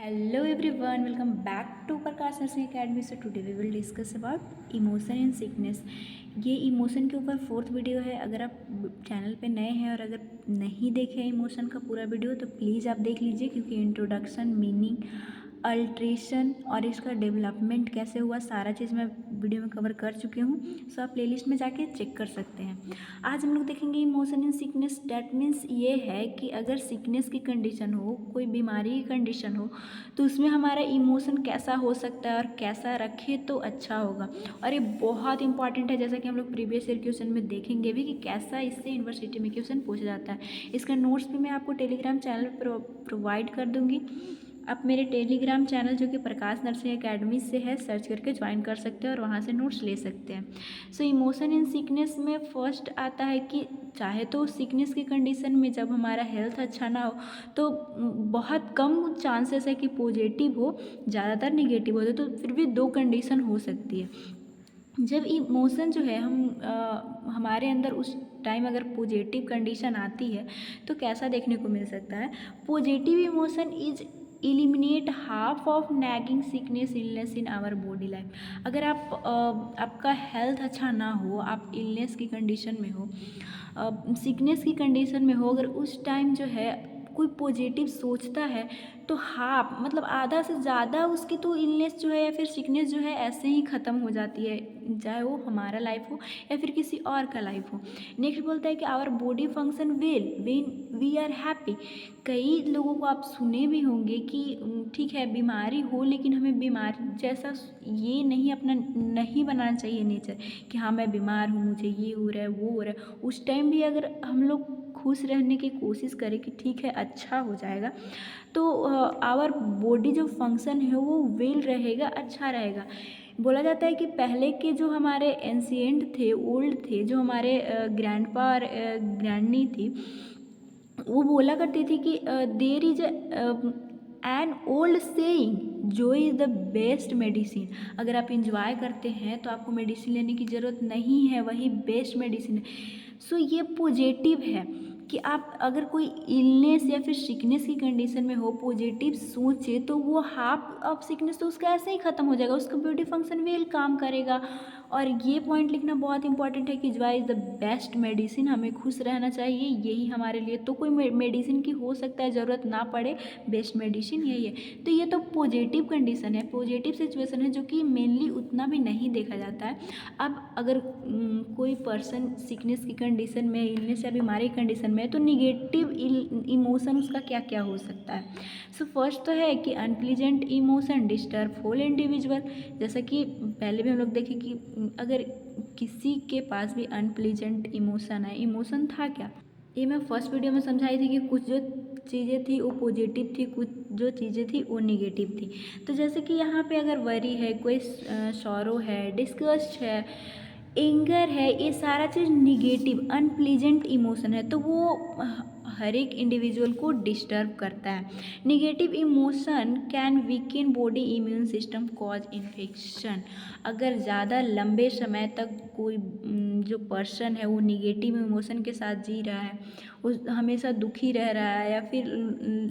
Hello everyone, welcome back to Prakash Nursing Academy. So today we will discuss about emotion in sickness. ये emotion के ऊपर fourth video है. अगर आप channel पे नए हैं और अगर नहीं देखे इमोशन का पूरा वीडियो तो प्लीज़ आप देख लीजिए, क्योंकि इंट्रोडक्शन, मीनिंग, अल्ट्रेशन और इसका डेवलपमेंट कैसे हुआ सारा चीज़ मैं वीडियो में कवर कर चुकी हूँ. सो आप प्लेलिस्ट में जाके चेक कर सकते हैं. आज हम लोग देखेंगे emotion in sickness. That means ये है कि अगर सिकनेस की कंडीशन हो, कोई बीमारी की कंडीशन हो, तो उसमें हमारा इमोशन कैसा हो सकता है और कैसा रखे तो अच्छा होगा. और ये बहुत इंपॉर्टेंट है, जैसा कि हम लोग प्रीवियस ईयर क्वेश्चन में देखेंगे भी कि कैसा इससे यूनिवर्सिटी में क्वेश्चन पूछा जाता है. इसका नोट्स भी मैं आपको टेलीग्राम चैनल पर प्रोवाइड कर दूँगी. आप मेरे टेलीग्राम चैनल जो कि प्रकाश नर्सिंग एकेडमी से है, सर्च करके ज्वाइन कर सकते हैं और वहाँ से नोट्स ले सकते हैं. सो इमोशन इन सिकनेस में फर्स्ट आता है कि चाहे तो सिकनेस की कंडीशन में जब हमारा हेल्थ अच्छा ना हो तो बहुत कम चांसेस है कि पॉजिटिव हो, ज़्यादातर निगेटिव हो. तो फिर भी दो कंडीशन हो सकती है. जब इमोशन जो है हमारे अंदर उस टाइम अगर पॉजिटिव कंडीशन आती है तो कैसा देखने को मिल सकता है. Positive emotion is eliminate half of nagging sickness illness in our body life. अगर आपका हेल्थ अच्छा ना हो, आप इलनेस की कंडीशन में हो, सिकनेस की कंडीशन में हो, अगर उस टाइम जो है कोई पॉजिटिव सोचता है तो हाफ मतलब आधा से ज़्यादा उसकी तो इलनेस जो है या फिर सिकनेस जो है ऐसे ही ख़त्म हो जाती है, चाहे वो हमारा लाइफ हो या फिर किसी और का लाइफ हो. नेक्स्ट बोलता है कि our body function well when we are happy. कई लोगों को आप सुने भी होंगे कि ठीक है बीमारी हो लेकिन हमें बीमारी जैसा ये नहीं अपना नहीं बनाना चाहिए नेचर कि हाँ मैं बीमार हूँ, मुझे ये हो रहा है वो हो रहा है. उस टाइम भी अगर हम लोग खुश रहने की कोशिश करें कि ठीक है अच्छा हो जाएगा, तो आवर बॉडी जो फंक्शन है वो वेल रहेगा, अच्छा रहेगा. बोला जाता है कि पहले के जो हमारे एंशिएंट थे, ओल्ड थे, जो हमारे ग्रैंडपा और ग्रैंडनी थी, वो बोला करती थी कि there is an old saying, joy is the best medicine. अगर आप इंजॉय करते हैं तो आपको मेडिसिन लेने की ज़रूरत नहीं है, वही बेस्ट मेडिसिन है. सो ये पॉजिटिव है कि आप अगर कोई इलनेस या फिर सिकनेस की कंडीशन में हो, पॉजिटिव सोचे तो वो हाफ ऑफ सिकनेस तो उसका ऐसे ही ख़त्म हो जाएगा, उसका बॉडी फंक्शन वेल काम करेगा. और ये पॉइंट लिखना बहुत इंपॉर्टेंट है कि Joy is the best medicine. हमें खुश रहना चाहिए, यही हमारे लिए तो कोई मेडिसिन की हो सकता है ज़रूरत ना पड़े, बेस्ट मेडिसिन यही है. तो ये तो पॉजिटिव कंडीशन है, पॉजिटिव सिचुएशन है, जो कि मेनली उतना भी नहीं देखा जाता है. अब अगर कोई पर्सन सिकनेस की कंडीशन में, इलनेस या बीमारी की कंडीशन में, तो निगेटिव इमोशन उसका क्या क्या हो सकता है. सो फर्स्ट तो है कि unpleasant emotion disturb whole individual. जैसा कि पहले भी हम लोग देखें कि अगर किसी के पास भी अनप्लीजेंट इमोशन है, इमोशन था क्या, ये मैं फर्स्ट वीडियो में समझाई थी कि कुछ जो चीज़ें थी वो पॉजिटिव थी, कुछ जो चीज़ें थी वो निगेटिव थी. तो जैसे कि यहाँ पे अगर वरी है, कोई सॉरो है, डिस्गस्ट है, एंगर है, ये सारा चीज़ निगेटिव अनप्लीजेंट इमोशन है, तो वो हर एक इंडिविजुअल को डिस्टर्ब करता है. Negative emotion can weaken body immune system, cause infection. अगर ज़्यादा लंबे समय तक कोई जो पर्सन है वो निगेटिव इमोशन के साथ जी रहा है, उस हमेशा दुखी रह रहा है, या फिर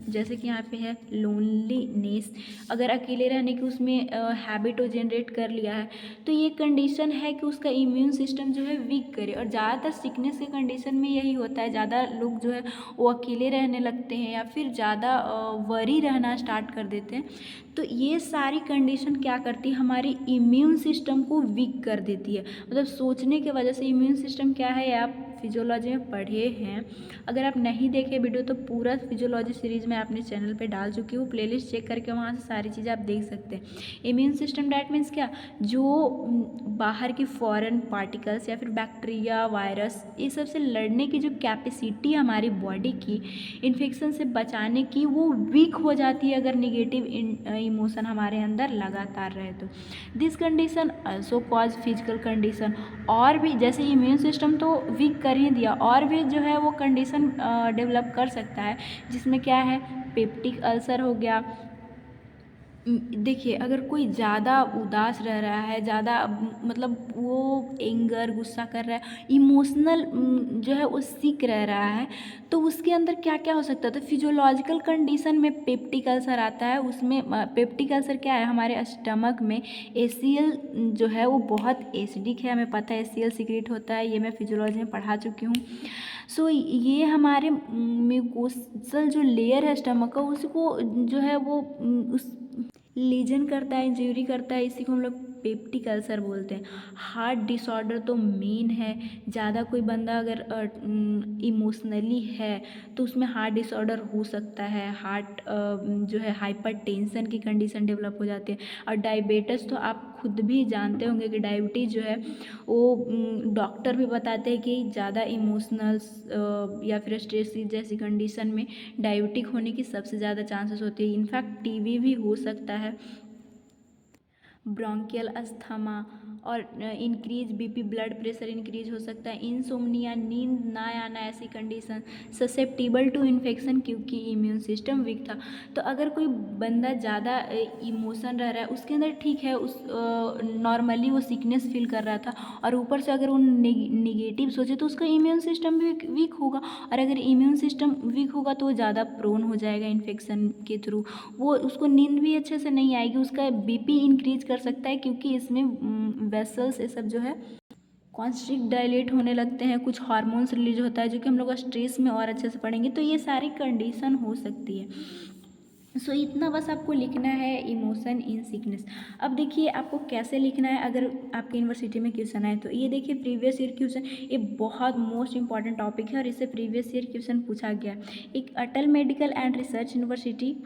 जैसे कि यहाँ पे है लोनलीनेस, अगर अकेले रहने की उसमें हैबिट वो जनरेट कर लिया है, तो ये कंडीशन है कि उसका इम्यून सिस्टम जो है वीक करे. और ज़्यादातर सिकनेस के कंडीशन में यही होता है, ज़्यादा लोग जो है वो अकेले रहने लगते हैं या फिर ज़्यादा वरी रहना स्टार्ट कर देते हैं. तो ये सारी कंडीशन क्या करती है, हमारी इम्यून सिस्टम को वीक कर देती है. मतलब सोचने के वजह से इम्यून सिस्टम क्या है, आप फिजियोलॉजी में पढ़े हैं. अगर आप नहीं देखे वीडियो तो पूरा फिजियोलॉजी सीरीज मैं अपने चैनल पे डाल चुकी हूँ, प्लेलिस्ट चेक करके वहाँ से सारी चीज़ें आप देख सकते हैं. इम्यून सिस्टम डैट मीन्स क्या, जो बाहर की फॉरेन पार्टिकल्स या फिर बैक्टीरिया, वायरस, ये सब से लड़ने की जो कैपेसिटी हमारी बॉडी की, इन्फेक्शन से बचाने की, वो वीक हो जाती है अगर निगेटिव इमोशन हमारे अंदर लगातार रहे तो. This condition also cause physical condition. और भी जैसे इम्यून सिस्टम तो वीक कर ही दिया, और भी जो है वो कंडीशन डेवलप कर सकता है, जिसमें क्या है, पेप्टिक अल्सर हो गया, देखिए, अगर कोई ज़्यादा उदास रह रहा है, ज़्यादा मतलब वो एंगर, गुस्सा कर रहा है, इमोशनल जो है वो सिक रह रहा है, तो उसके अंदर क्या-क्या हो सकता है? तो फिजियोलॉजिकल कंडीशन में पेप्टिक अल्सर आता है। उसमें पेप्टिक अल्सर क्या है, हमारे स्टमक में एसीएल जो है वो बहुत एसिडिक है, हमें पता है एसीएल सीक्रेट होता है, ये मैं फिजियोलॉजी में पढ़ा चुकी हूँ। सो ये हमारे म्यूकोसल जो लेयर है स्टमक का, उसको जो है वो उस लीजन करता है, इंजरी करता है, इसी को हम लोग पेप्टिक अल्सर बोलते हैं। हार्ट डिसऑर्डर तो मेन है। ज़्यादा कोई बंदा अगर इमोशनली है तो उसमें हार्ट डिसऑर्डर हो सकता है। हार्ट जो है हाइपरटेंशन की कंडीशन डेवलप हो जाती है। और डायबिटीज़ तो आप खुद भी जानते होंगे कि डायबिटीज़ जो है वो डॉक्टर भी बताते हैं कि ज़्यादा इमोशनल या फिर स्ट्रेस जैसी कंडीशन में डायबिटिक होने की सबसे ज़्यादा चांसेस होती है। इनफैक्ट टीबी भी हो सकता है, ब्रोंकियल अस्थमा और increase BP, blood pressure increase हो सकता है, इंसोम्निया, नींद ना आना, ऐसी कंडीशन, ससेप्टिबल टू इन्फेक्शन क्योंकि इम्यून सिस्टम वीक था। तो अगर कोई बंदा ज़्यादा इमोशन रह रहा है उसके अंदर, ठीक है, उस नॉर्मली वो सिकनेस फील कर रहा था और ऊपर से अगर वो निगेटिव सोचे तो उसका इम्यून सिस्टम भी वीक होगा, और अगर इम्यून सिस्टम वीक होगा तो वो ज़्यादा प्रोन हो जाएगा इन्फेक्शन के थ्रू। वो उसको नींद भी अच्छे से नहीं आएगी, उसका बीपी इंक्रीज कर सकता है क्योंकि इसमें वेसल्स ये सब जो है कॉन्स्ट्रिक्ट डायलेट होने लगते हैं, कुछ हार्मोन्स रिलीज होता है जो कि हम लोग स्ट्रेस में और अच्छे से पढ़ेंगे। तो ये सारी कंडीशन हो सकती है। सो इतना बस आपको लिखना है, इमोशन इन सिकनेस। अब देखिए आपको कैसे लिखना है। अगर आपकी यूनिवर्सिटी में क्वेश्चन आए तो ये देखिए प्रीवियस ईयर क्वेश्चन, ये बहुत मोस्ट इंपॉर्टेंट टॉपिक है और इससे प्रीवियस ईयर क्वेश्चन पूछा गया। एक अटल मेडिकल एंड रिसर्च यूनिवर्सिटी,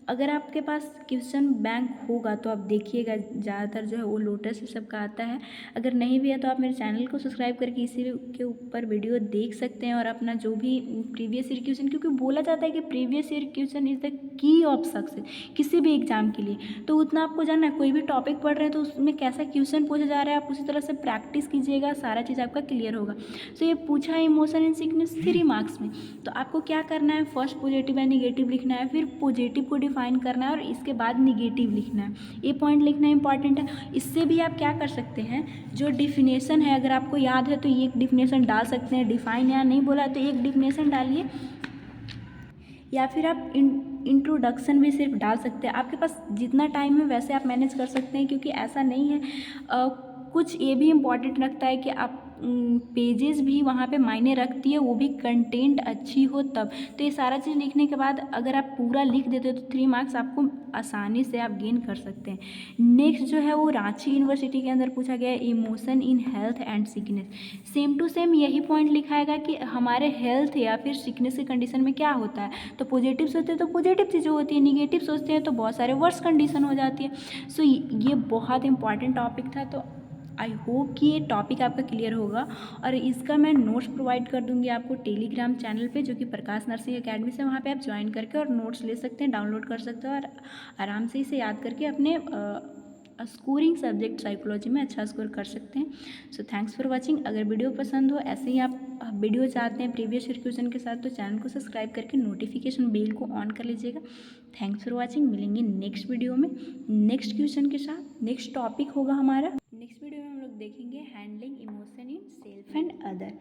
अगर आपके पास क्वेश्चन बैंक होगा तो आप देखिएगा, ज़्यादातर जो है वो लोटस सब का आता है। अगर नहीं भी है तो आप मेरे चैनल को सब्सक्राइब करके इसी के ऊपर वीडियो देख सकते हैं और अपना जो भी प्रीवियस ईयर क्वेश्चन, क्योंकि बोला जाता है कि previous year question is the key of success किसी भी एग्जाम के लिए। तो उतना आपको जानना है, कोई भी टॉपिक पढ़ रहे हैं तो उसमें कैसा क्वेश्चन पूछा जा रहा है, आप उसी तरह से प्रैक्टिस कीजिएगा, सारा चीज़ आपका क्लियर होगा। सो ये पूछा है इमोशन इन सिकनेस 3 मार्क्स में, तो आपको क्या करना है, फर्स्ट पॉजिटिव या निगेटिव लिखना है, फिर पॉजिटिव को डिफाइन करना है और इसके बाद निगेटिव लिखना है। ये पॉइंट लिखना इंपॉर्टेंट है। इससे भी आप क्या कर सकते हैं, जो डिफिनेशन है अगर आपको याद है तो ये एक डिफिनेशन डाल सकते हैं। डिफाइन या नहीं बोला तो एक डिफिनेशन डालिए, या फिर आप इंट्रोडक्शन भी सिर्फ डाल सकते हैं। आपके पास जितना टाइम है वैसे आप मैनेज कर सकते हैं, क्योंकि ऐसा नहीं है। कुछ ये भी इम्पॉर्टेंट रखता है कि आप पेजेस भी वहाँ पे मायने रखती है, वो भी कंटेंट अच्छी हो तब। तो ये सारा चीज़ लिखने के बाद अगर आप पूरा लिख देते हो तो 3 मार्क्स आपको आसानी से आप गेन कर सकते हैं। नेक्स्ट जो है वो रांची यूनिवर्सिटी के अंदर पूछा गया है, emotion in health and sickness. Same to same यही पॉइंट लिखाएगा कि हमारे हेल्थ या फिर सिकनेस की कंडीशन में क्या होता है। तो पॉजिटिव सोचते हैं तो पॉजिटिव चीज़ें होती है, निगेटिव सोचते हैं तो बहुत सारे वर्स कंडीशन हो जाती है। सो ये बहुत इंपॉर्टेंट टॉपिक था। तो आई होप कि ये टॉपिक आपका क्लियर होगा, और इसका मैं नोट्स प्रोवाइड कर दूंगी आपको टेलीग्राम चैनल पे, जो कि प्रकाश नर्सिंग एकेडमी से। वहाँ पे आप ज्वाइन करके और नोट्स ले सकते हैं, डाउनलोड कर सकते हो और आराम से इसे याद करके अपने स्कोरिंग सब्जेक्ट साइकोलॉजी में अच्छा स्कोर कर सकते हैं। So thanks for watching. अगर वीडियो पसंद हो, ऐसे ही आप वीडियो चाहते हैं प्रीवियस ईयर क्वेश्चन के साथ, तो चैनल को सब्सक्राइब करके नोटिफिकेशन बेल को ऑन कर लीजिएगा। Thanks for watching. मिलेंगे नेक्स्ट वीडियो में नेक्स्ट क्वेश्चन के साथ। नेक्स्ट टॉपिक होगा हमारा, नेक्स्ट वीडियो में हम लोग देखेंगे handling emotion in self and other.